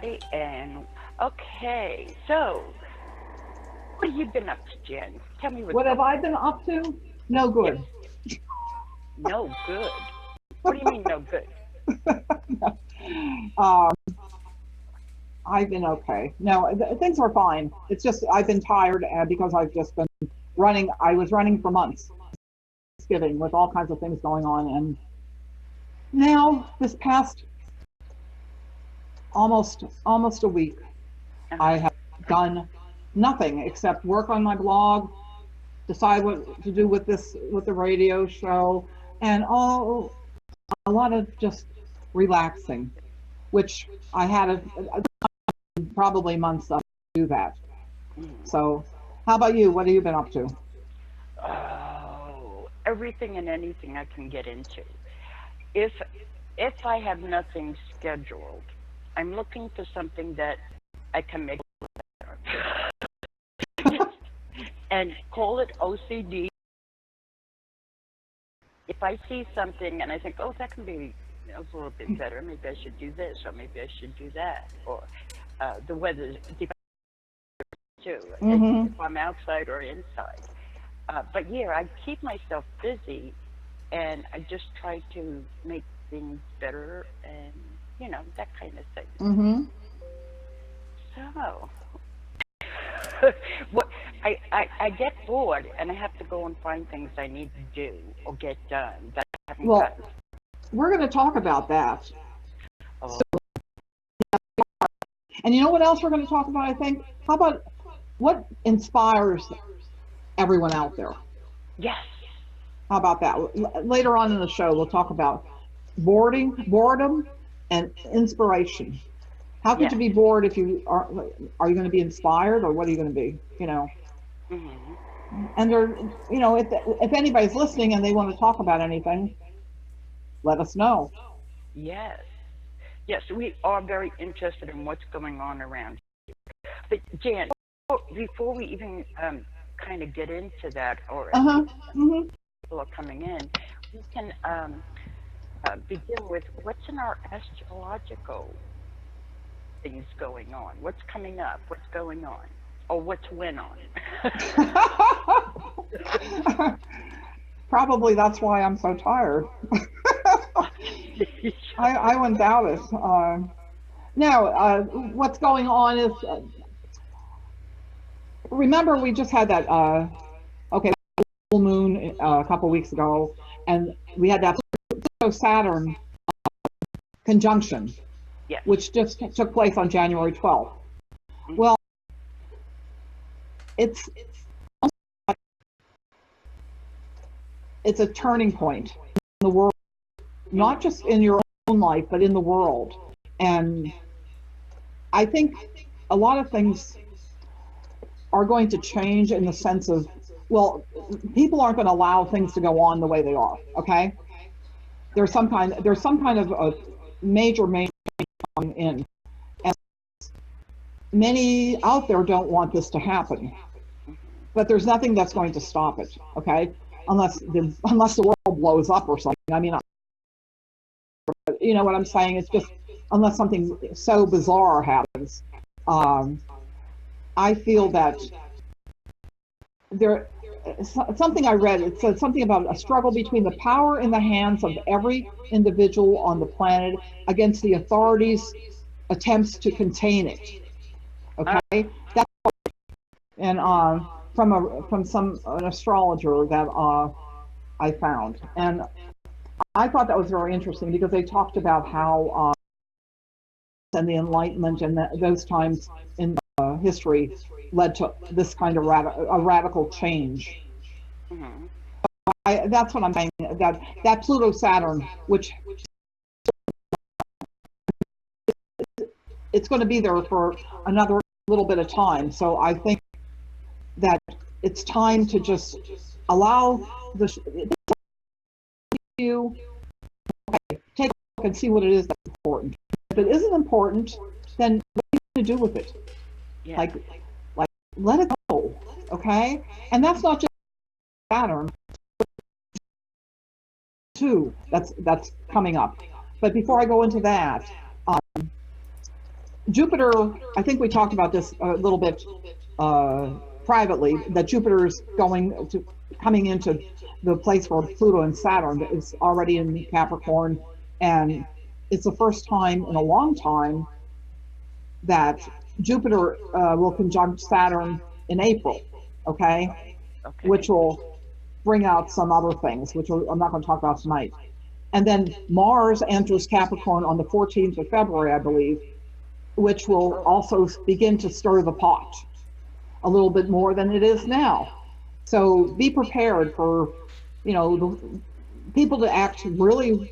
everybody. And okay, so what have you been up to, Jen? Tell me what's What have going I on. been up to? No Yes, good. no good. What do you mean, no good? uh, I've been okay. No, things are fine. It's just I've been tired because I've just been running. I was running for months, Thanksgiving, with all kinds of things going on, and now this past almost a week, I Uh-huh. have done nothing except work on my blog, decide what to do with the radio show, and a lot of just relaxing, which I had probably months to do that. Mhm. So, how about you? What have you been up to? Oh, everything and anything I can get into. If if I have nothing scheduled, I'm looking for something that I can make and call it OCD. If I see something and I think, oh, that can be a little bit better, maybe I should do this, or maybe I should do that, or the weather too, Mm-hmm. if I'm outside or inside. But yeah, I keep myself busy, and I just try to make things better, and that kind of thing. Mm-hmm. So, what I get bored, and I have to go and find things I need to do or get done that I haven't Well, gotten. we're going to talk about that. Oh, So, and you know what else we're going to talk about? I think. How about what inspires everyone out there? yes, How about that? Later on in the show, we'll talk about boredom, and inspiration. How could yes. you be bored if you are? Are you going to be inspired, or what are you going to be? Hmm. And if anybody's listening and they want to talk about anything, let us know. Yes, yes. We are very interested in what's going on around. But Jan, before we even kind of get into that, or Uh as huh. Hmm. people are coming in, we can begin with what's in our astrological things going on. What's coming up? What's going on? Or what's went on? Probably that's why I'm so tired. I wouldn't doubt it. No, what's going on is remember we just had that okay full moon a couple weeks ago, and we had that Pluto Saturn conjunction, Yes. which just took place on January 12th. Hmm. Well, it's it's a turning point in the world, not Hmm. just in your own life, but in the world. And I think a lot of things are going to change in the sense of, well, people aren't going to allow things to go on the way they are. Okay, there's some kind of a major in, and many out there don't want this to happen. Hmm. But there's nothing that's going to stop it. Okay, unless the world blows up or something. I mean, you know what I'm saying? It's just unless something so bizarre happens. Um, I feel that there something I read. It said something about a struggle between the power in the hands of every individual on the planet against the authorities' attempts to contain it. Uh, Okay, that and from some an astrologer that I found, and I thought that was very interesting because they talked about how and the Enlightenment and those times in history led to this kind of a radical change. hmm. That's what I'm saying. That Pluto Saturn, which it's going to be there for another little bit of time. So I think that it's time to just allow the you take a look and see what it is that's important. If it isn't important, then what are you going to do with it? Yeah. Like like let it go, okay? And that's not just Saturn too. That's coming up. But before I go into that, Jupiter, I think we talked about this a little bit privately, that Jupiter is coming into the place where Pluto and Saturn is already in Capricorn, and it's the first time in a long time that Jupiter will conjunct Saturn in April, okay, Okay. which will bring out some other things, which I'm not going to talk about tonight. And then Mars enters Capricorn on the 14th of February, I believe, which will Oh, also begin to stir the pot a little bit more than it is now. So be prepared for, the people to act really,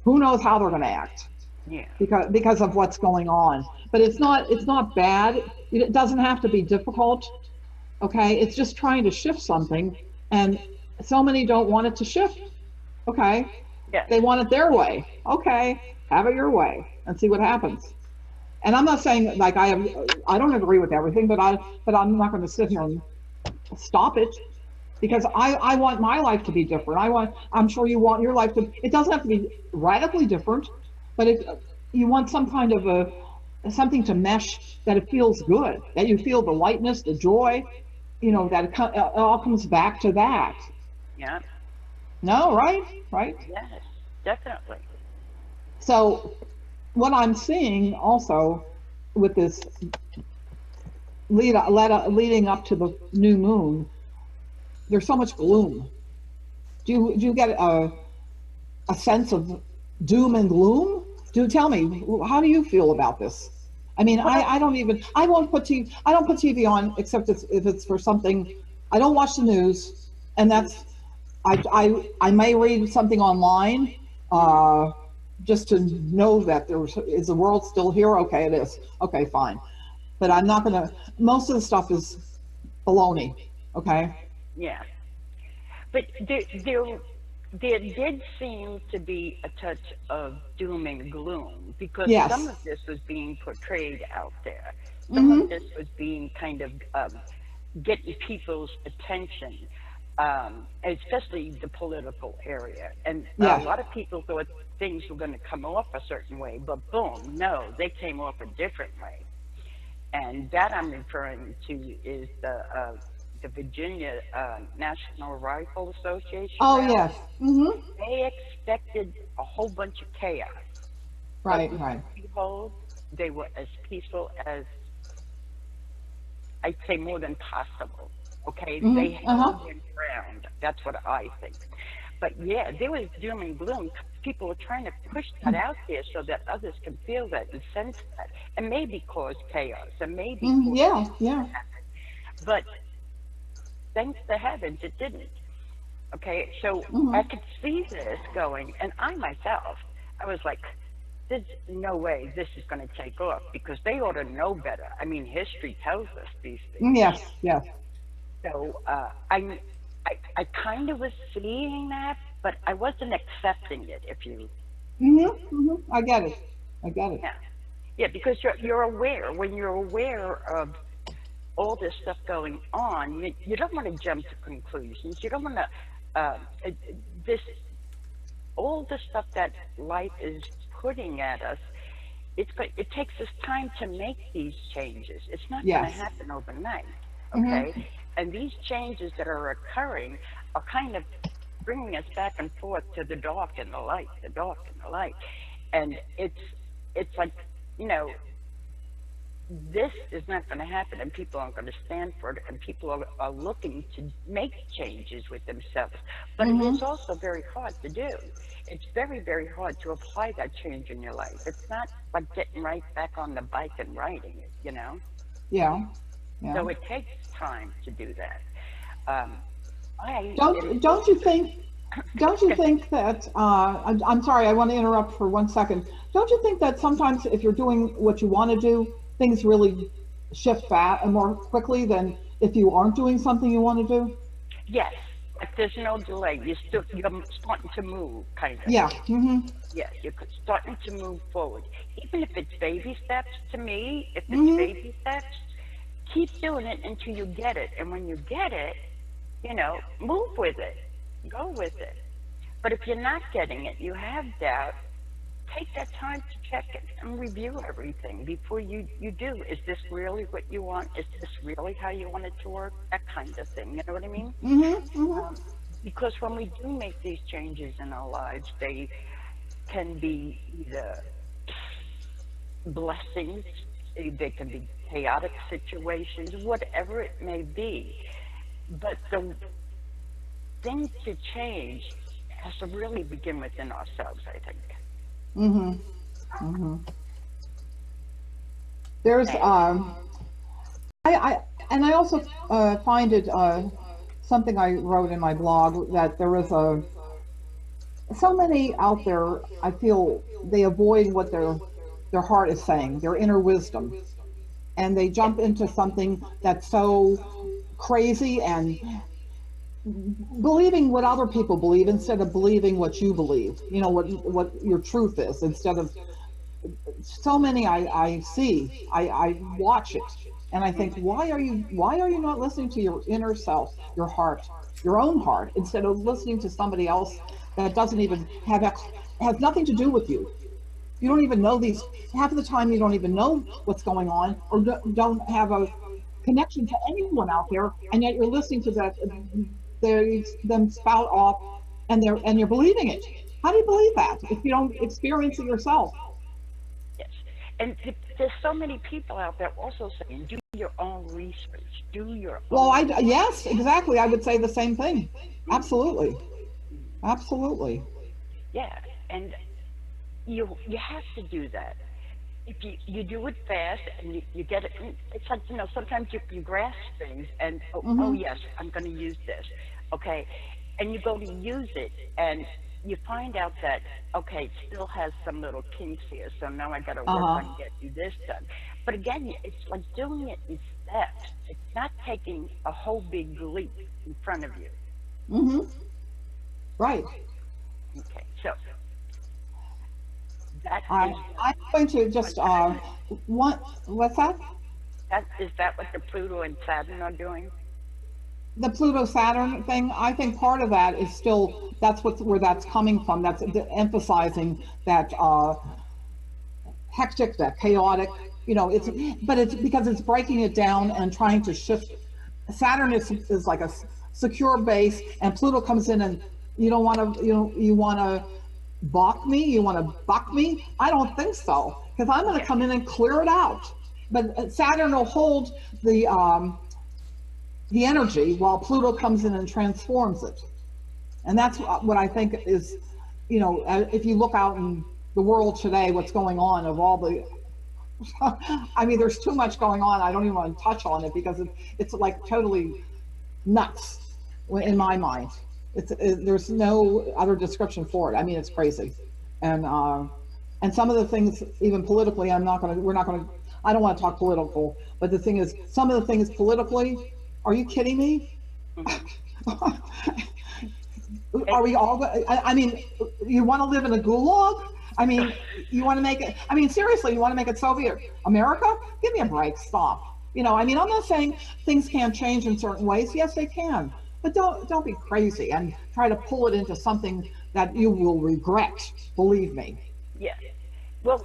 who knows how they're going to act yeah. because of what's going on. But it's not bad. It doesn't have to be difficult. Okay, it's just trying to shift something, and so many don't want it to shift. Okay, Yes. they want it their way. Okay, have it your way and see what happens. And I'm not saying like I don't agree with everything, but I'm not going to sit here and stop it Yeah. because I want my life to be different. I'm sure you want your life to, it doesn't have to be radically different, but you want some kind of something to mesh that it feels good, that you feel the lightness, the joy, Yeah. that it all comes back to that. Yeah. No, right? Right. Yes. Definitely. So what I'm seeing also with this leading up to the new moon, there's so much gloom. Do you get a sense of doom and gloom? Do tell me, how do you feel about this? I mean, Well, I don't even, I don't put TV on except if it's for something. I don't watch the news, and that's, I may read something online, mm, just to know that is the world still here? Okay, it is. Okay, fine. But I'm not gonna, most of the stuff is baloney. Okay? yeah. But there did seem to be a touch of doom and gloom because some Yes. of this was being portrayed out there. Some of Mm-hmm. this was being kind of getting people's attention, especially the political area. And a Yeah. lot of people thought things were going to come off a certain way, but boom, no, they came off a different way. And that I'm referring to is the Virginia National Rifle Association Oh, rally. yes. Mm-hmm. They expected a whole bunch of chaos, but Right, lo right. and behold, they were as peaceful as I'd say more than possible. Okay, they Mm-hmm. Uh-huh. held their ground. That's what I think. But yeah, there was doom and gloom. People were trying to push that out there so that others can feel that and sense that, and maybe cause chaos, and maybe Mm, cause yeah, things to yeah. happen. But thanks to heavens, it didn't. Okay, so I Mm-hmm. could see this going, and I myself, I was like, there's no way this is going to take off because they ought to know better. I mean, history tells us these things. Mm, yes, yes. So I kind of was seeing that, but I wasn't accepting it. If you, Mm-hmm. Mm-hmm. I get it. I get it. yeah, yeah, because you're aware when you're aware of all this stuff going on, you don't want to jump to conclusions. You don't want to this all the stuff that life is putting at us. It takes us time to make these changes. It's not going to Yes. happen overnight, okay? Mm-hmm. And these changes that are occurring are kind of bringing us back and forth to the dark and the light, the dark and the light, and it's like, you know, this is not going to happen, and people aren't going to stand for it, and people are looking to make changes with themselves. But it is Mm-hmm. also very hard to do. It's very, very hard to apply that change in your life. It's not like getting right back on the bike and riding it, you know? Yeah. Yeah. So it takes time to do that. Um, I am Don't you think? Don't you think that? I'm sorry. I want to interrupt for 1 second. Don't you think that sometimes if you're doing what you want to do, things really shift fast and more quickly than if you aren't doing something you want to do? yes, if there's no delay, you're starting to move, kind of. Yeah. Mm-hmm. Yes, you're starting to move forward. Even if it's baby steps to me, if it's Mm-hmm. baby steps, keep doing it until you get it. And when you get it, you know, move with it, go with it. But if you're not getting it, you have doubt, take that time to check it and review everything before you do. Is this really what you want? Is this really how you want it to work? That kind of thing. You know what I mean? Um, because when we do make these changes in our lives, they can be either blessings, they can be chaotic situations, whatever it may be. But the thing to change has to really begin within ourselves, I think. Mm-hmm. Mm-hmm. There's And I and I also find it something I wrote in my blog that there is a so many out there. I feel they avoid what their heart is saying, their inner wisdom, and they yeah, jump into something that's so crazy and believing what other people believe instead of believing what you believe. You know what your truth is instead of so many I see, I watch it, and I think, why are you not listening to your inner self, your heart, your own heart, instead of listening to somebody else that doesn't even has nothing to do with you. You don't even know these, half of the time you don't even know what's going on, or don't have a connection to anyone out there, and yet you're listening to that, them spout off, and you're believing it. How do you believe that if you don't experience it yourself? yes. And there's so many people out there also saying, do your own research, do your Well, own. yes, exactly. I would say the same thing. Absolutely. Absolutely. Yeah, and you have to do that. If you do it fast and you get it, it's like, sometimes you grasp things and, oh Mm-hmm. yes, I'm going to use this, okay, and you go to use it and you find out that, okay, it still has some little kinks here, so now I got to work Uh-huh. on getting this done. But again, it's like doing it in steps. It's not taking a whole big leap in front of you. Mm-hmm. Right. Okay, so that I is I'm going to what just what's that? that is that what the Pluto and Saturn are doing? The Pluto Saturn thing, I think part of that is still, that's where that's coming from. That's emphasizing that hectic, that chaotic, it's, but it's because it's breaking it down and trying to shift. Saturn is like a secure base, and Pluto comes in, and you don't want to, you want to balk me, you want to buck me. I don't think so, because I'm going to Yeah. come in and clear it out. But Saturn will hold the um, the energy while Pluto comes in and transforms it. And that's what I think is, if you look out in the world today, what's going on of all the, I mean, there's too much going on. I don't even want to touch on it because it's like totally nuts Yes. in my mind. There's no other description for it. I mean, it's crazy. And, and some of the things, even politically, we're not gonna, I don't want to talk political, but the thing is, some of the things politically, are you kidding me? Hmm. And, Are we all, I mean, you want to live in a gulag? I mean, you want to make it, I mean, seriously, you want to make it Soviet America? Give me a break, stop. I mean, I'm not saying things can't change in certain ways. Yes, they can. But don't be crazy and try to pull it into something that you will regret. Believe me. yeah. Well,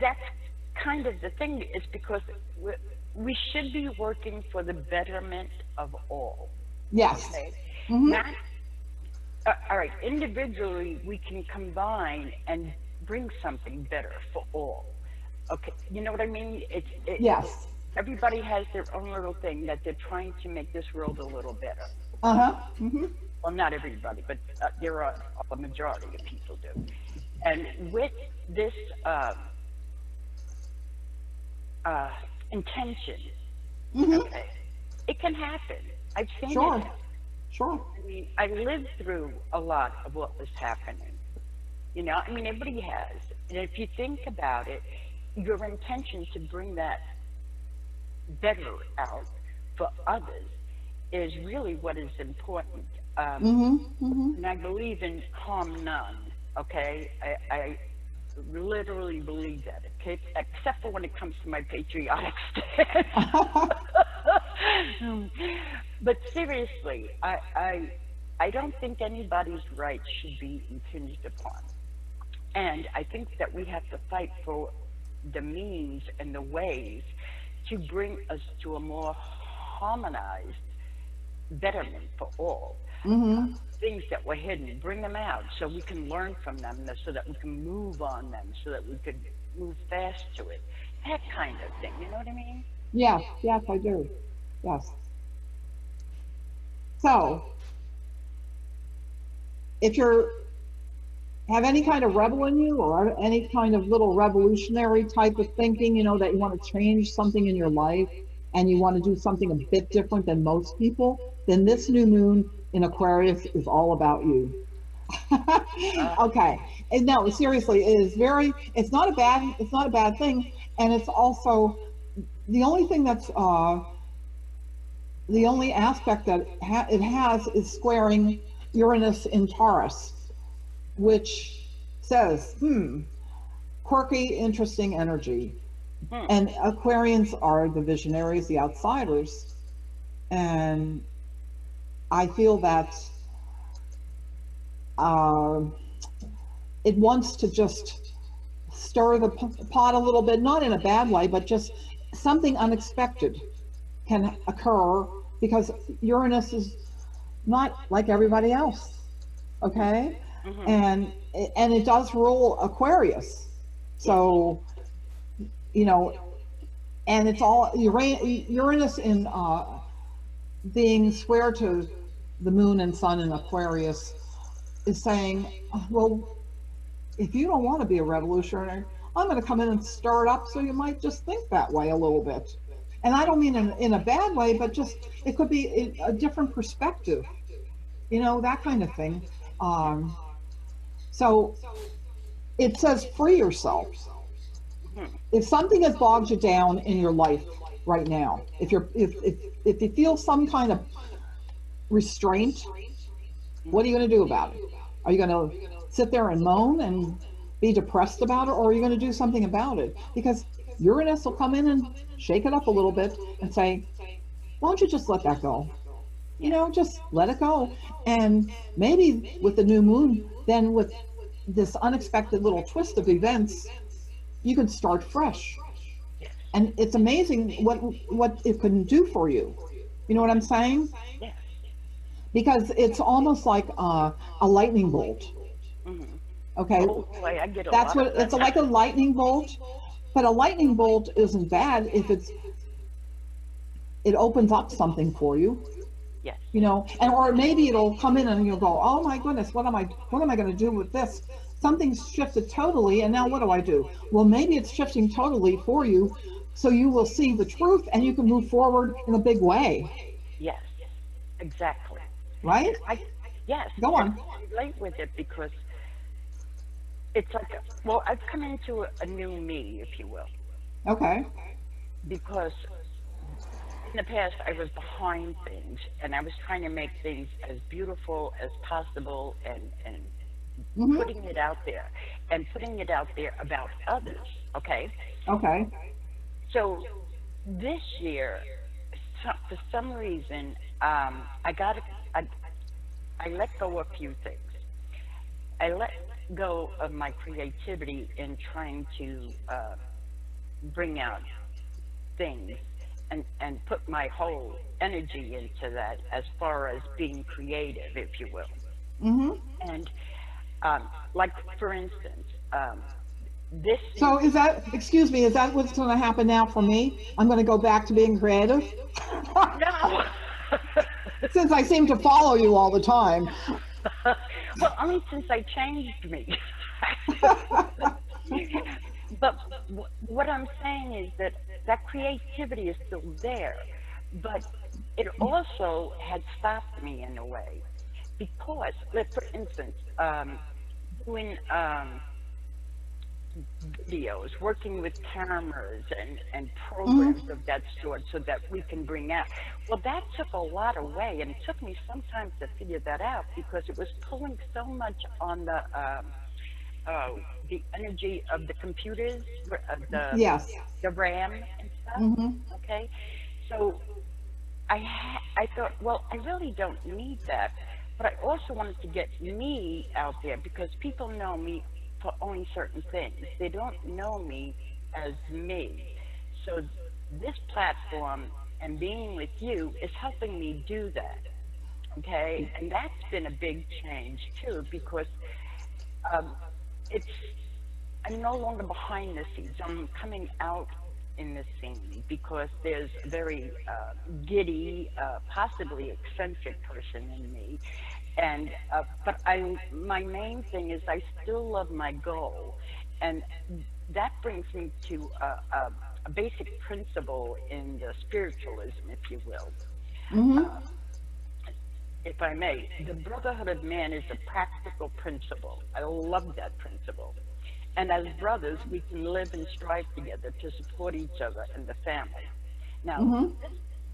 that's kind of the thing, is because we, we should be working for the betterment of all. Yes. Okay. Mm-hmm. Not, all right. Individually, we can combine and bring something better for all. Okay. You know what I mean? Yes. Everybody has their own little thing that they're trying to make this world a little better. Uh-huh. Mm-hmm. Well, not everybody, but there are a majority of people do. And with this uh, uh, intention, Mm-hmm. okay, it can happen. I've seen it Sure. happen. Sure. I mean, I lived through a lot of what was happening. I mean, everybody has. And if you think about it, your intention to bring that better out for others is really what is important. Mm-hmm. Mm-hmm. And I believe in harm none. Okay, I literally believe that. Okay, except for when it comes to my patriotic stance. But seriously, I don't think anybody's rights should be impinged upon. And I think that we have to fight for the means and the ways to bring us to a more harmonized betterment for all. Mm-hmm. Things that were hidden, bring them out so we can learn from them, so that we can move on them, so that we could move fast to it. That kind of thing, you know what I mean? Yes, yes, I do. Yes. So, if you're have any kind of rebel in you or any kind of little revolutionary type of thinking, that you want to change something in your life and you want to do something a bit different than most people, then this new moon in Aquarius is all about you. Uh, Okay. And no, seriously, it's not a bad thing. And it's also the only thing the only aspect that it has is squaring Uranus in Taurus, which says, quirky, interesting energy. hmm, And Aquarians are the visionaries, the outsiders. And I feel that uh, it wants to just stir the pot a little bit, not in a bad way, but just something unexpected can occur because Uranus is not like everybody else. hmm, Okay. hmm. And it does rule Aquarius. Yes, So, you know, and it's all Uranus in being square to the moon and sun in Aquarius is saying, well, if you don't want to be a revolutionary, I'm going to come in and stir it up so you might just think that way a little bit. And I don't mean in a bad way, but just it could be a different perspective, that kind of thing. Um, so it says free yourself. hmm, If something has bogged you down in your life right now, if you feel some kind of restraint, what are you going to do about it? Are you going to sit there and moan and be depressed about it, or are you going to do something about it? Because Uranus will come in and shake it up a little bit and say, why don't you just let that go? yes, Just let it go. And maybe with the new moon, then with this unexpected little twist of events, you can start fresh. yes, And it's amazing what it can do for you. You know what I'm saying? yes. Because it's almost like a lightning bolt. Hmm. Okay, Oh boy, I get a that's lot of what that. it's like, a lightning bolt. But a lightning bolt isn't bad if it opens up something for you. Yes, And or maybe it'll come in and you'll go, oh my goodness, what am I going to do with this? Something's shifted totally, and now what do I do? Well, maybe it's shifting totally for you, so you will see the truth and you can move forward in a big way, yes, exactly. right? And yes, Go and on. I relate with it because it's like, well, I've come into a new me, if you will, Okay. because in the past I was behind things and I was trying to make things as beautiful as possible, and Mm-hmm. putting it out there and putting it out there about others. Okay. Okay. So this year, for some reason, I got I let go of a few things. I let go of my creativity in trying to bring out things and put my whole energy into that as far as being creative, if you will. Mm-hmm. And like, for instance, this So season, excuse me, is that what's going to happen now for me? I'm going to go back to being creative no. since I seem to follow you all the time. Well, only since I changed me. But what I'm saying is that that creativity is still there, but it also had stopped me in a way because, like, for instance, doing videos, working with cameras and programs Hmm. of that sort so that we can bring out. Well, that took a lot away, and it took me some time to figure that out because it was pulling so much on uh, the energy of the computers, Yes. the RAM and stuff. Hmm. Okay, so I thought, well, I really don't need that, but I also wanted to get me out there because people know me for only certain things. They don't know me as me. So this platform and being with you is helping me do that. Okay, and that's been a big change too because um, it's I'm no longer behind the scenes. I'm coming out in the scene because there's a very giddy, possibly eccentric person in me, and but my main thing is I still love my goal, and that brings me to a basic principle in the spiritualism, if you will. Mm-hmm. Uh, if I may, the brotherhood of man is a practical principle. I love that principle. And as brothers, we can live and strive together to support each other and the family. Now, Mm-hmm.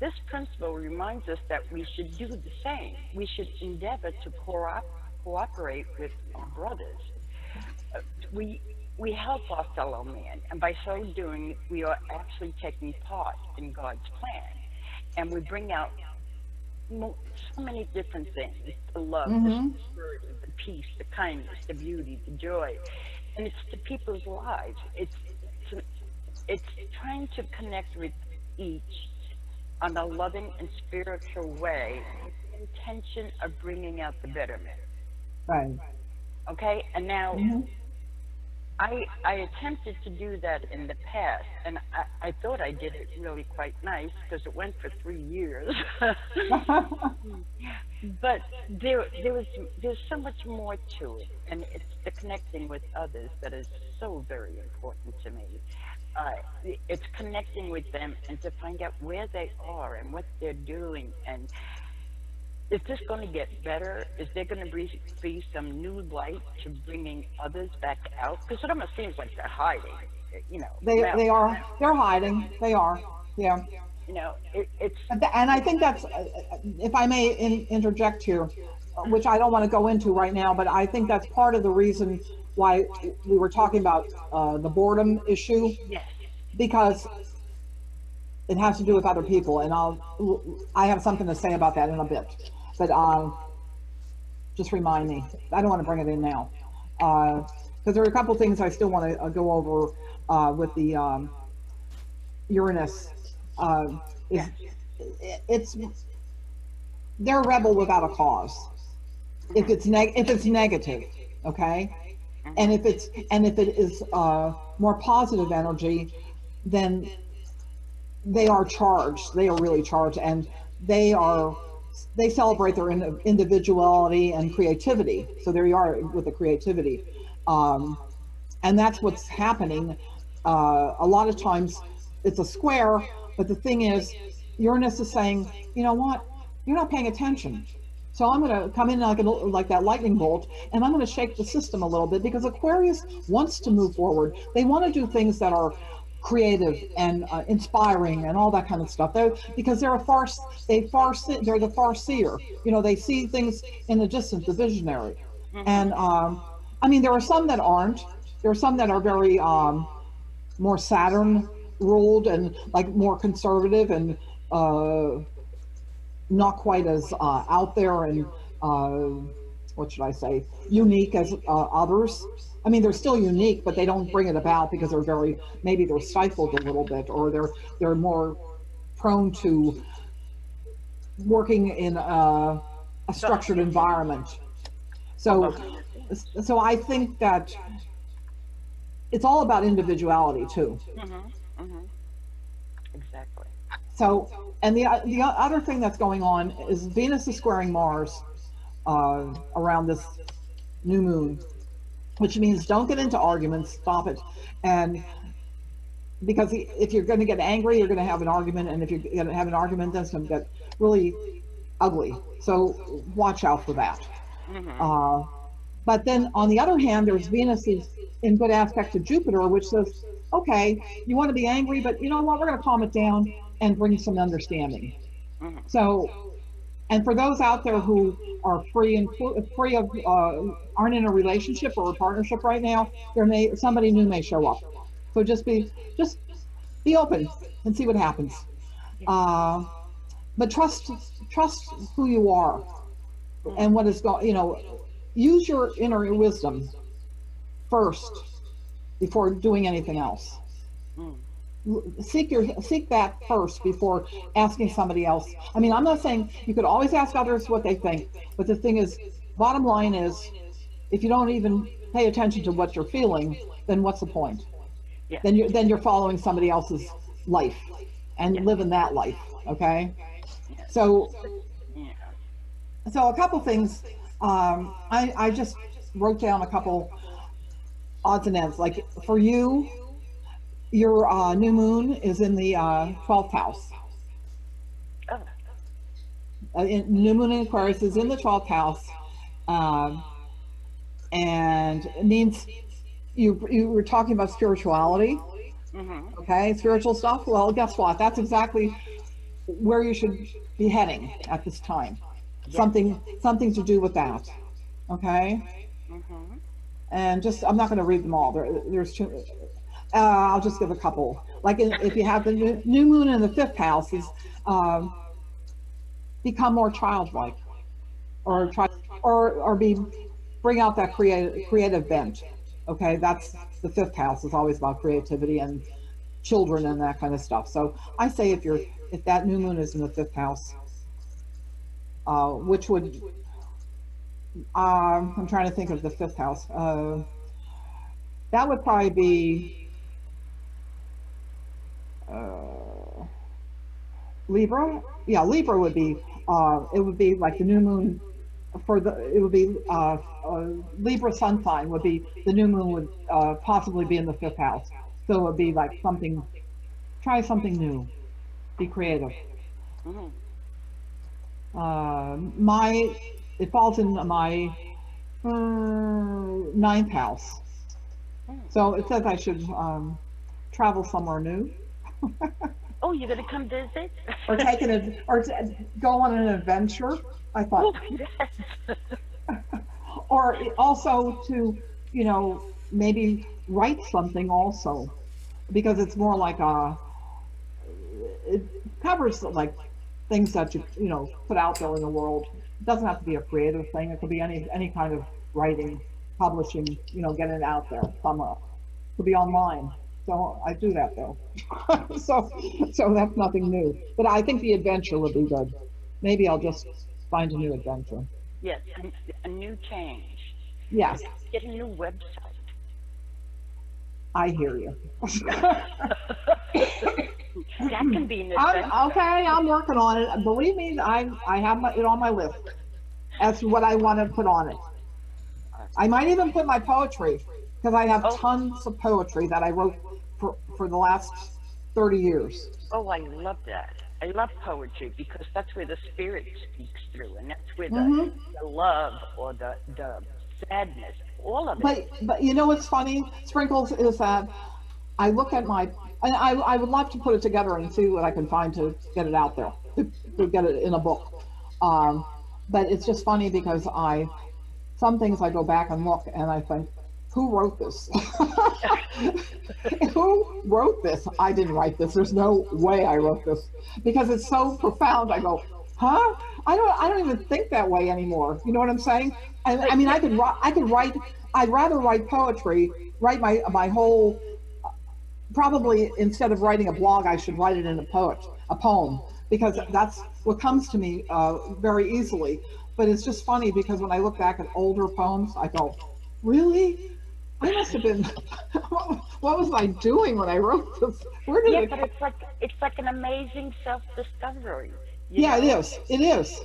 this principle reminds us that we should do the same. We should endeavor to cooperate with our brothers. Uh, we we help our fellow man, and by so doing, we are actually taking part in God's plan, and we bring out so many different things: the love, the Mm-hmm. security, the peace, the kindness, the beauty, the joy, and it's to people's lives. It's trying to connect with each on a loving and spiritual way with the intention of bringing out the betterment. Right. Okay, and now Mm-hmm. I attempted to do that in the past, and I thought I did it really quite nice because it went for 3 years. But there's so much more to it, and it's the connecting with others that is so very important to me. Uh, it's connecting with them and to find out where they are and what they're doing, and is this going to get better? Is there going to be some new light to bringing others back out? Because it almost seems like they're hiding. You know, now, They are, they're hiding. They are. Yeah. it's And I think that's, if I may interject here, which I don't want to go into right now, but I think that's part of the reason why we were talking about the boredom issue, yes. because it has to do with other people. And I have something to say about that in a bit. But just remind me. I don't want to bring it in now. Because there are a couple things I still want to go over with the Uranus. Is Yes. it's they're a rebel without a cause. Hmm. If it's negative, okay, and Hmm. if it is more positive energy, then they are charged. They are really charged, and they are they celebrate their individuality and creativity. So there you are with the creativity, um, and that's what's happening. A lot of times it's a square, but the thing is, Uranus is saying, you know what, you're not paying attention. So I'm going to come in like that lightning bolt, and I'm going to shake the system a little bit because Aquarius wants to move forward. They want to do things that are creative and inspiring and all that kind of stuff. Because they're the far seer. You know, they see things in the distance, the visionary. And Hmm. I mean, there are some that aren't. There are some that are very more Saturn ruled and like more conservative and uh, not quite as out there and what should I say, unique as others. I mean, they're still unique, but they don't bring it about because they're very maybe they're stifled a little bit, or they're more prone to working in a structured environment. So Absolutely. so I think that it's all about individuality too. Hmm. Hmm. Exactly. So, and the other thing that's going on is Venus is squaring Mars around this new moon, which means don't get into arguments, stop it, and because if you're going to get angry, you're going to have an argument, and if you're going to have an argument, that's going to get really ugly. So watch out for that. Hmm. Uh, but then on the other hand, there's Venus is in good aspect to Jupiter, which says, okay, you want to be angry, but you know what? We're going to calm it down and bring some understanding. Hmm. So, and for those out there who are free of aren't in a relationship or a partnership right now, there may somebody new may show up. So just be open and see what happens. Yeah. Uh, but trust who you are and Hmm. what is going. You know, use your inner wisdom first before doing anything else. Mm. Seek that first before asking somebody else. I mean, I'm not saying you could always ask others what they think, but the thing is, bottom line is, if you don't even pay attention to what you're feeling, then what's the point? Yeah. Then you're following somebody else's life and Yeah. living that life. Okay. Yeah. So Yeah. a couple things. I just wrote down a couple odds and ends. Like for you, your new moon is in the 12th house. Oh. New moon in Aquarius is in the 12th house, and it means you were talking about spirituality. Mm-hmm. Okay, spiritual stuff. Well, guess what? That's exactly where you should be heading at this time. Yes. Something to do with that. Okay, Mm-hmm. and just I'm not going to read them all. There's too. I'll just give a couple. Like if you have the new moon in the 5th house, is become more childlike, or try or be bring out that creative bent. Okay, that's the 5th house is always about creativity and children and that kind of stuff. So I say if that new moon is in the 5th house, which would I'm trying to think of the 5th house. That would probably be Libra. Yeah, Libra would be. It would be like the new moon for the. It would be Libra sun sign would be the new moon would possibly be in the 5th house. So it would be like something. Try something new. Be creative. Mm-hmm. It falls in my 9th house. So it says I should travel somewhere new. Oh, you're gonna come visit? Or go on an adventure. I Oh, thought, yes. or also to, maybe write something also, because it's more like it covers like things that you put out there in the world. It doesn't have to be a creative thing. It could be any kind of writing, publishing, getting it out there somewhere. It could be online. So I do that though. so that's nothing new. But I think the adventure would be good. Maybe I'll just find a new adventure. Yes, a new change. Yes, Get a new website. I hear you. That can be an adventure. I'm working on it. Believe me, I have it on my list. That's what I want to put on it. I might even put my poetry, because I have tons of poetry that I wrote for the last 30 years. Oh, I love that. I love poetry because that's where the spirit speaks through, and that's where the love or the sadness, all of it. But you know what's funny, Sprinkles, is that I look at and I would love to put it together and see what I can find to get it out there, to get it in a book. But it's just funny because some things I go back and look and I think, who wrote this? Who wrote this? I didn't write this. There's no way I wrote this, because it's so profound. I go, huh? I don't even think that way anymore. You know what I'm saying? I mean, I could write. I'd rather write poetry, write my whole. Probably instead of writing a blog, I should write it in a poem, because that's what comes to me very easily. But it's just funny because when I look back at older poems, I go, really? I must have been. What was I doing when I wrote this? Where did it? But it's like an amazing self-discovery. Yeah, it is. It is.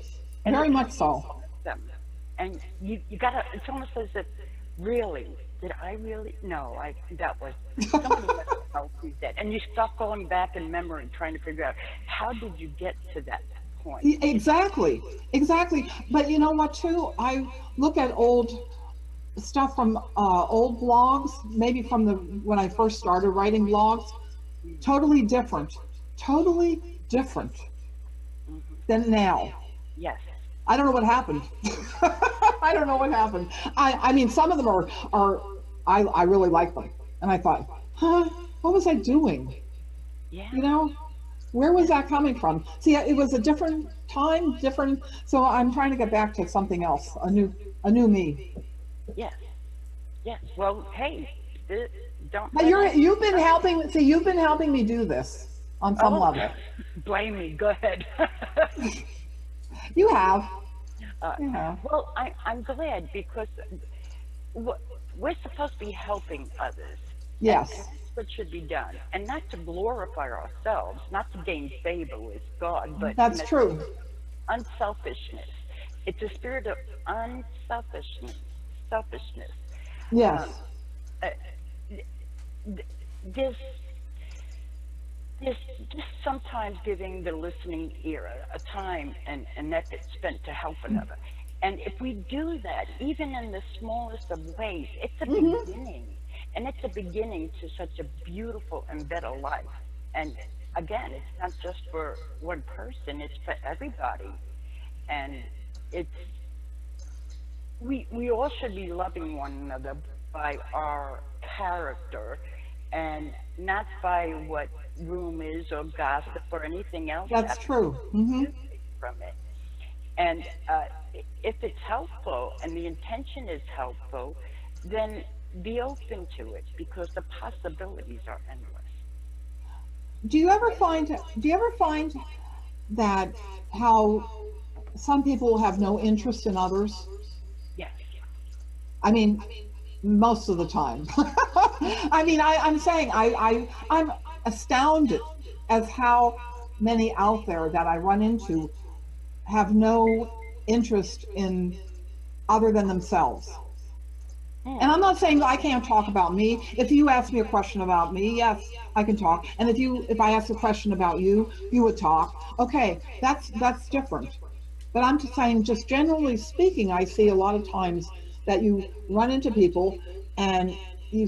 And Very it's much so. awesome. And you gotta. It's almost as if, really, did I really? No, that was somebody must have helped you that. And you start going back in memory, trying to figure out how did you get to that point. Exactly. But you know what, too? I look at old stuff from old blogs, maybe from when I first started writing blogs. Totally different than now. Yes. I don't know what happened. I don't know what happened. I mean, some of them are I really like them, and I thought, what was I doing? Yeah. Where was that coming from? See, it was a different time, so I'm trying to get back to something else, a new me. Yes. Yes. Well, hey, don't But let it. you've been helping, see, you've been helping me do this on some Oh, level. blame me. Go ahead. You have, uh, you have. well, I'm glad because w- we're supposed to be helping others, and Yes, that's what should be done, and not to glorify ourselves, not to gain favor with God, but that's true. unselfishness. It's a spirit of unselfishness. Selfishness. Yes, Um, uh, this this just sometimes giving the listening ear a time and an effort spent to help another. And if we do that, even in the smallest of ways, it's a hmm, beginning. And it's a beginning to such a beautiful and better life. And again, it's not just for one person, it's for everybody. And it's we all should be loving one another by our character and not by what rumors or gossip or anything else that's that true. Hmm. from it. And if it's helpful and the intention is helpful, then be open to it because the possibilities are endless. Do you ever find that how some people have no interest in others? Yes. I mean, most of the time. I mean, I'm saying I'm astounded as how many out there that I run into have no interest in other than themselves. And Hmm. I'm not saying I can't talk about me. If you ask me a question about me, yes, I can talk. And if I ask a question about you, you would talk. Okay, that's different. But I'm just saying, just generally speaking, I see a lot of times that you run into people and you,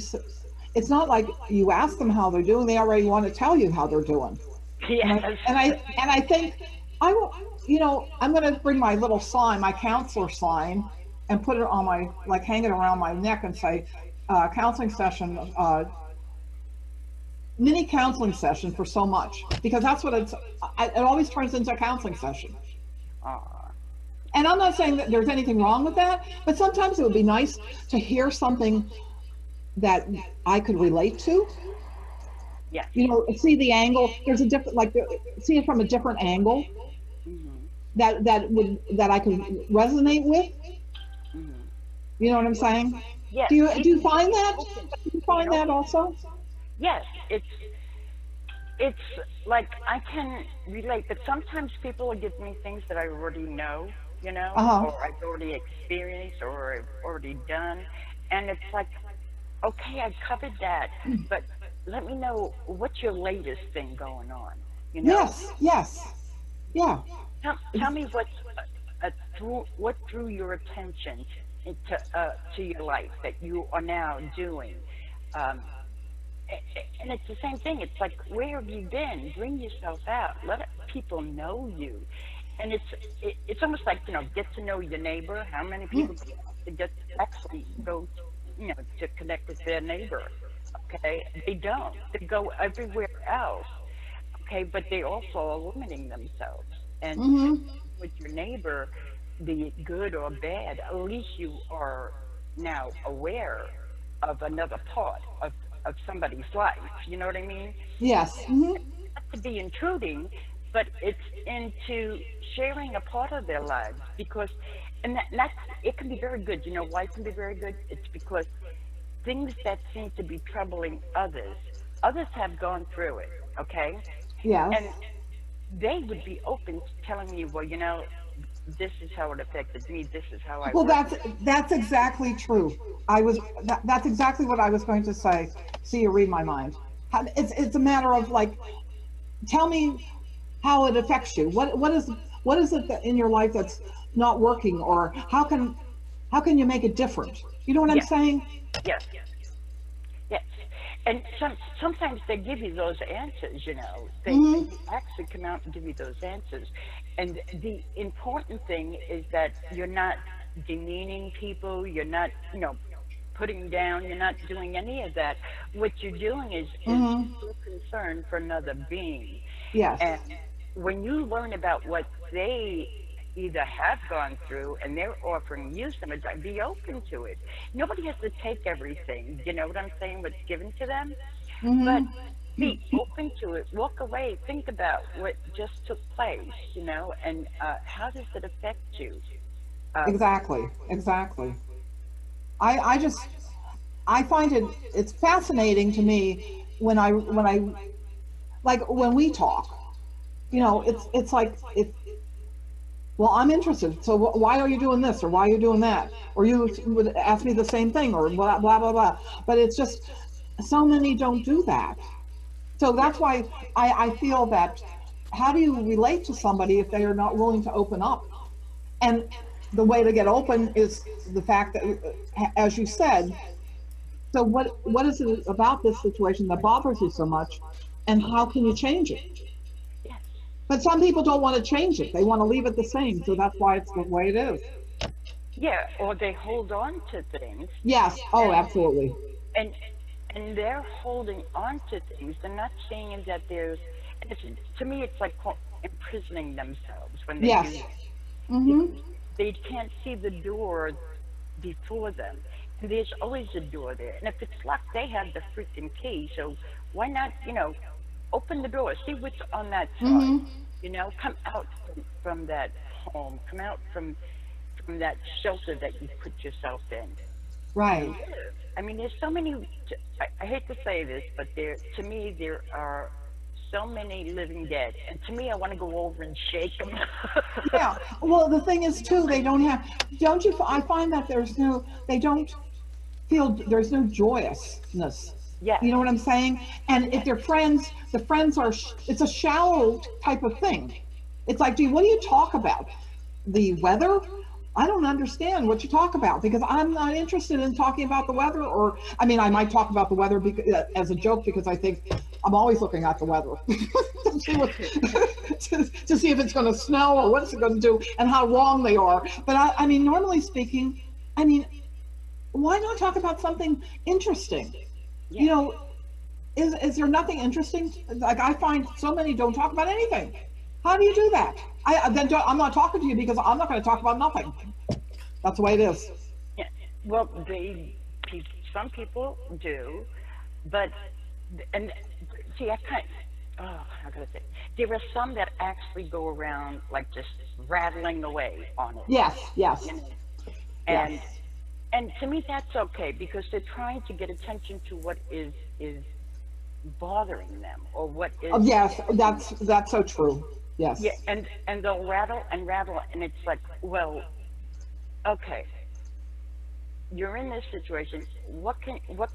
it's not like you ask them how they're doing; they already want to tell you how they're doing. And I Yes. and I and I think I will. You know, I'm going to bring my little sign, my counselor sign, and put it on my like hang it around my neck and say, counseling session, mini counseling session for so much because that's what it always turns into a counseling session. Aw. And I'm not saying that there's anything wrong with that, but sometimes it would be nice to hear something that I could relate to. Yes. You know, see the angle. There's a different, like, see it from a different angle Hmm. that I could resonate with. Hmm. You know what I'm saying? Yes. Do you Being find that? open. Do you Being find that open. also? Yes. It's like I can relate, but sometimes people will give me things that I already know, Uh or huh. I've already experienced or I've already done. And it's like, okay, I covered that, but let me know what's your latest thing going on, you know? Yes. Yes. Yeah. Tell me what drew your attention into to your life that you are now doing. Um, and it's the same thing. It's like, where have you been? Bring yourself out. Let people know you. And it's almost like get to know your neighbor. How many people go out to get actually go, to connect with their neighbor? Okay, they don't. They go everywhere else. Okay, but they also are limiting themselves. And Mm-hmm. with your neighbor, be it good or bad, at least you are now aware of another part of somebody's life. You know what I mean? Yes. Mm-hmm. Not to be intruding, but it's into sharing a part of their lives because, and that's, it can be very good. You know why it can be very good? It's because things that seem to be troubling others have gone through it, okay? Yes. And they would be open to telling you, well, this is how it affected me. This is how I Well, work with that's exactly true. That's exactly what I was going to say. See, you read my mind. It's a matter of like, tell me how it affects you. What is it that in your life that's not working, or how can you make it different? You know what I'm Yes, saying? yes, yes. And sometimes they give you those answers, they Hmm. actually come out and give you those answers. And the important thing is that you're not demeaning people, you're not, putting down, you're not doing any of that. What you're doing is Hmm. true concern for another being. Yes. And when you learn about what they either have gone through and they're offering you some advice, be open to it. Nobody has to take everything, you know what I'm saying, what's given to them, but Hmm. be open to it. Walk away, think about what just took place, you know, and how does it affect you? Um, Exactly, exactly. I just, I find it's fascinating to me like when we talk, you yeah, know, it's like, well, I'm interested. So why are you doing this? Or why are you doing that? Or you would ask me the same thing or blah, blah, blah, blah. But it's just, so many don't do that. So yeah, that's why I feel that how do you relate to somebody if they are not willing to open up? And the way to get open is the fact that, as you said, so what is it about this situation that bothers you so much? And how can you change it? yeah, But some people don't want to change it. They want to leave it the same. So that's why it's the way it is. yeah. Or they hold on to things, Yes. Oh, absolutely. and and they're holding on to things. They're not seeing that there's. And it's, to me, it's like imprisoning themselves when they do Yes. that Mm-hmm. because they can't see the door before them. And there's always a door there. And if it's locked, they have the freaking key. So why not, you know, open the door, see what's on that side. Mm-hmm. You know, come out from that home, come out from that shelter that you put yourself in, and Right. live. I mean, there's so many. I hate to say this, but there, to me, there are so many living dead, and to me, I want to go over and shake them. Yeah. Well, the thing is too, they don't have, don't you, I find that they don't feel, there's no joyousness. Yes, You know what I'm saying? And if yes, they're friends, the friends are, it's a shallow type of thing. It's like, gee, what do you talk about? The weather? I don't understand what you talk about because I'm not interested in talking about the weather. Or, I mean, I might talk about the weather as a joke because I think I'm always looking at the weather to see what, to see if it's going to snow or what's it going to do and how wrong they are. But I mean, normally speaking, I mean, why not talk about something interesting? You yes. know, is there nothing interesting? Like I find so many don't talk about anything. How do you do that? I'm not talking to you because I'm not going to talk about nothing. That's the way it is. Yeah. Well, some people do, but and see, I kind. Oh, how can I say? There are some that actually go around like just rattling away on it, Yes, yes, you know, yes. and and to me that's okay because they're trying to get attention to what is bothering them or what Oh, is. yes, that's so true. Yeah, Yes. and they'll rattle and rattle, and it's like, well, okay, you're in this situation. What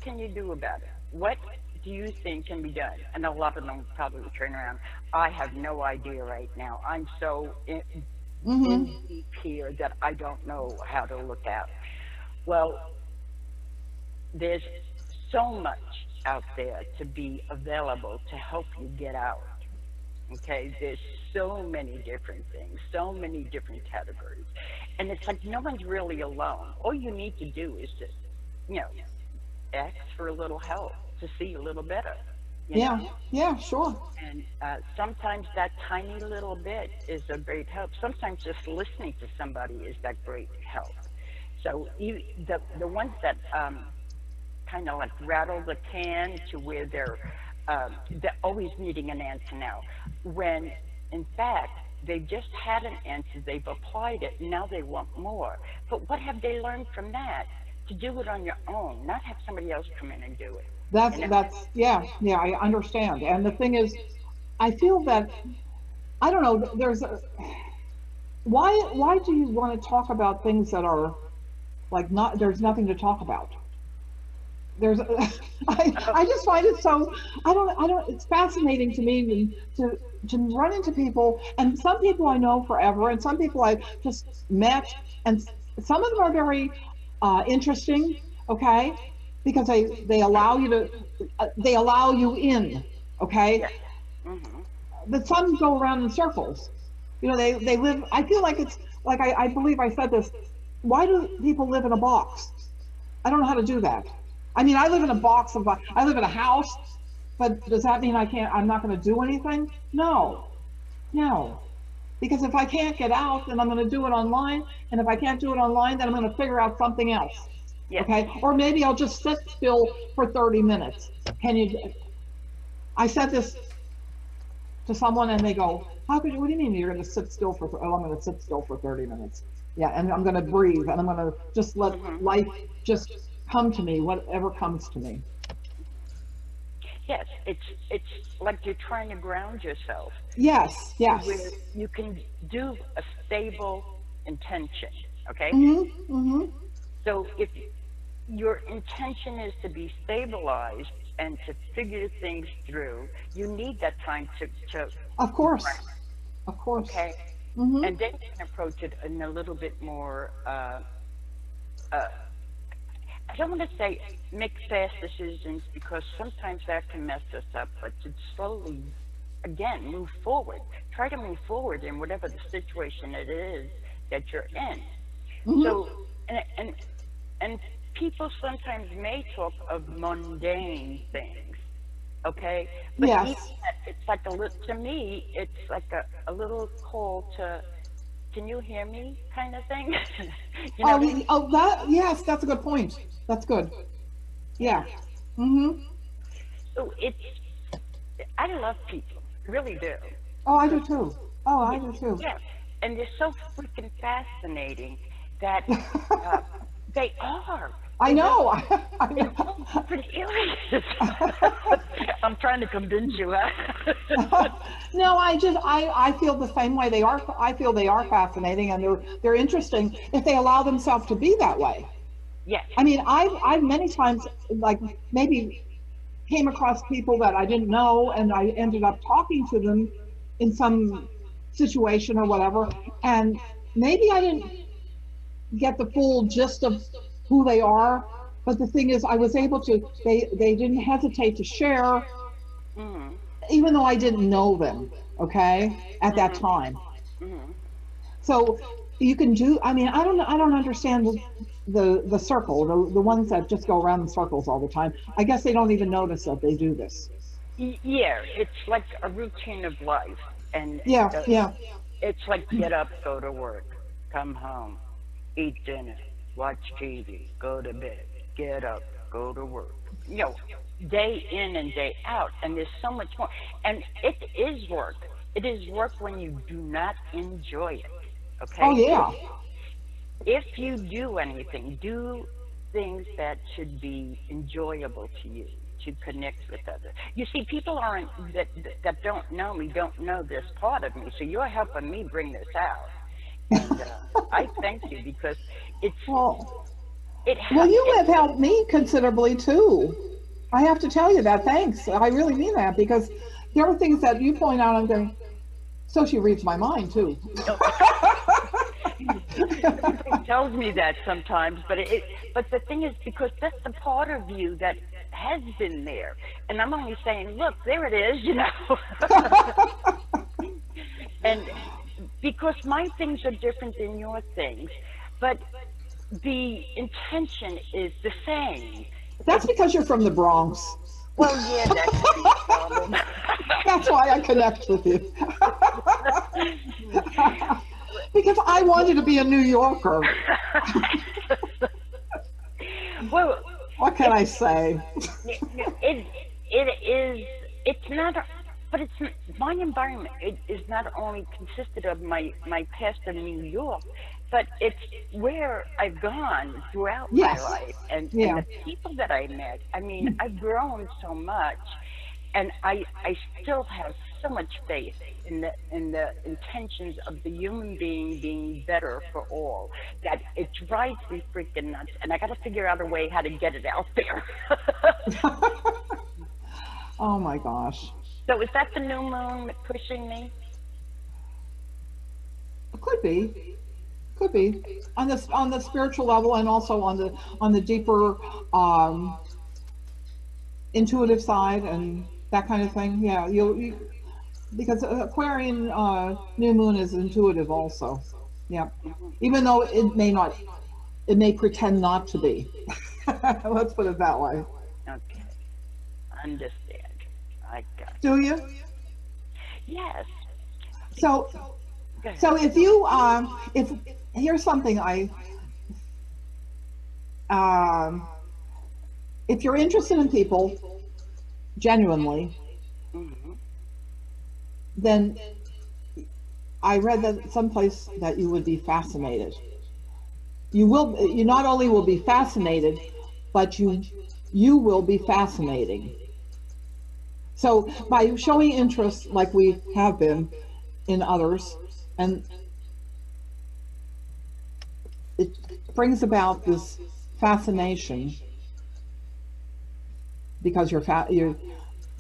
can you do about it? What do you think can be done? And a lot of them probably turn around. I have no idea right now. I'm so in Mm-hmm. deep here that I don't know how to look out. Well, there's so much out there to be available to help you get out. Okay, there's so many different things, so many different categories, and it's like no one's really alone. All you need to do is just, you know, ask for a little help to see a little better, you Yeah, know. yeah, sure. And sometimes that tiny little bit is a great help. Sometimes just listening to somebody is that great help. So the ones that kind of like rattle the can to where they're always needing an answer now, when in fact they've just had an answer, they've applied it, and now they want more. But what have they learned from that? To do it on your own, not have somebody else come in and do it. You know? Yeah, yeah, I understand. And the thing is, I feel that, I don't know, why do you want to talk about things that are like not, there's nothing to talk about? There's I just find it so, I don't, it's fascinating to me to run into people, and some people I know forever and some people I just met, and some of them are very interesting, okay, because they allow you to, they allow you in, okay, Yes. Hmm. but some go around in circles. You know, they live, I feel like it's like, I believe I said this, why do people live in a box? I don't know how to do that. I mean, I live in a box of, I live in a house, but does that mean I'm not going to do anything? No, no. Because if I can't get out, then I'm going to do it online. And if I can't do it online, then I'm going to figure out something else. Yes. Okay. Or maybe I'll just sit still for 30 minutes. Can you? I said this to someone and they go, how could you, what do you mean you're going to sit still for, oh, I'm going to sit still for 30 minutes. Yeah. And I'm going to breathe and I'm going to just let life just come to me, whatever comes to me. Yes, it's like you're trying to ground yourself. Yes, yes. Where you can do a stable intention, okay? Mm-hmm, mm-hmm. So if your intention is to be stabilized and to figure things through, you need that time to Of course, of course. okay? Mm-hmm. And then you can approach it in a little bit more, I don't want to say make fast decisions because sometimes that can mess us up, but to slowly, again, move forward. Try to move forward in whatever the situation it is that you're in. Mm-hmm. So, and people sometimes may talk of mundane things, okay? But Yes. even that, it's like a little, to me, it's like a little call to, can you hear me kind of thing? You know what I mean? Oh, that, yes, that's a good point. That's good. Yeah. Mm-hmm. So it's, I love people, really do. Oh, I do too. Oh, I do too. Yeah, and they're so freaking fascinating that they are. I know. I They're know. so serious. I'm trying to convince you, huh? No, I feel the same way. I feel they are fascinating and they're interesting if they allow themselves to be that way. Yes. I mean, I've many times, like, maybe came across people that I didn't know and I ended up talking to them in some situation or whatever. And maybe I didn't get the full gist of who they are. But the thing is, I was able to, they didn't hesitate to share, Mm-hmm. even though I didn't know them, okay, at that Mm-hmm. time. Mm-hmm. So you can do, I mean, I don't understand the circle, the ones that just go around in circles all the time. I guess they don't even notice that they do this. Yeah, it's like a routine of life, and Yeah, yeah. it's like get up, go to work, come home, eat dinner, watch TV, go to bed, get up, go to work. You know, day in and day out, and there's so much more. And it is work. It is work when you do not enjoy it. Okay. Oh, yeah. If you do anything, do things that should be enjoyable to you, to connect with others. You see, people aren't that don't know me, don't know this part of me. So you're helping me bring this out, and I thank you because it's Well, it. well, you have helped me considerably too. I have to tell you that. Thanks. I really mean that because there are things that you point out. I'm going, so she reads my mind too. Everybody tells me that sometimes, but the thing is because that's the part of you that has been there, and I'm only saying, look, there it is, you know. And because my things are different than your things, but the intention is the same. That's because you're from the Bronx. Well, yeah, that could be a problem. That's why I connect with you. Because I wanted to be a New Yorker. Well, What can I say? it is. It's not. But it's my environment. It is not only consisted of my past in New York, but it's where I've gone throughout Yes. my life and Yeah. the people that I met. I mean, I've grown so much, and I still have so much faith in the intentions of the human being better for all that it drives me freaking nuts, and I got to figure out a way how to get it out there. Oh my gosh. So is that the new moon pushing me? Could be. Could be. On the spiritual level and also on the deeper intuitive side and that kind of thing. Yeah, you because Aquarian new moon is intuitive also. Yeah. Even though it may pretend not to be. Let's put it that way. Okay, understand. I got it. Do you? Yes, So Go ahead. So if you, if, here's something um, if you're interested in people genuinely, Mm-hmm. then I read that someplace that you would be fascinated. You not only will be fascinated, but you will be fascinating. So by showing interest like we have been in others, and it brings about this fascination because you're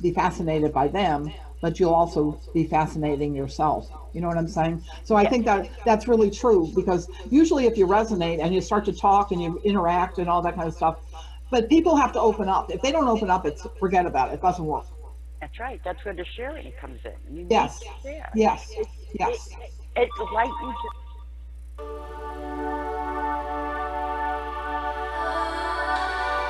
be fascinated by them, but you'll also be fascinating yourself. You know what I'm saying? So I Yes. think that that's really true, because usually if you resonate and you start to talk and you interact and all that kind of stuff, but people have to open up. If they don't open up, it's forget about it. It doesn't work. That's right. That's where the sharing comes in. You need Yes, to share. yes, It, it, yes. it like you just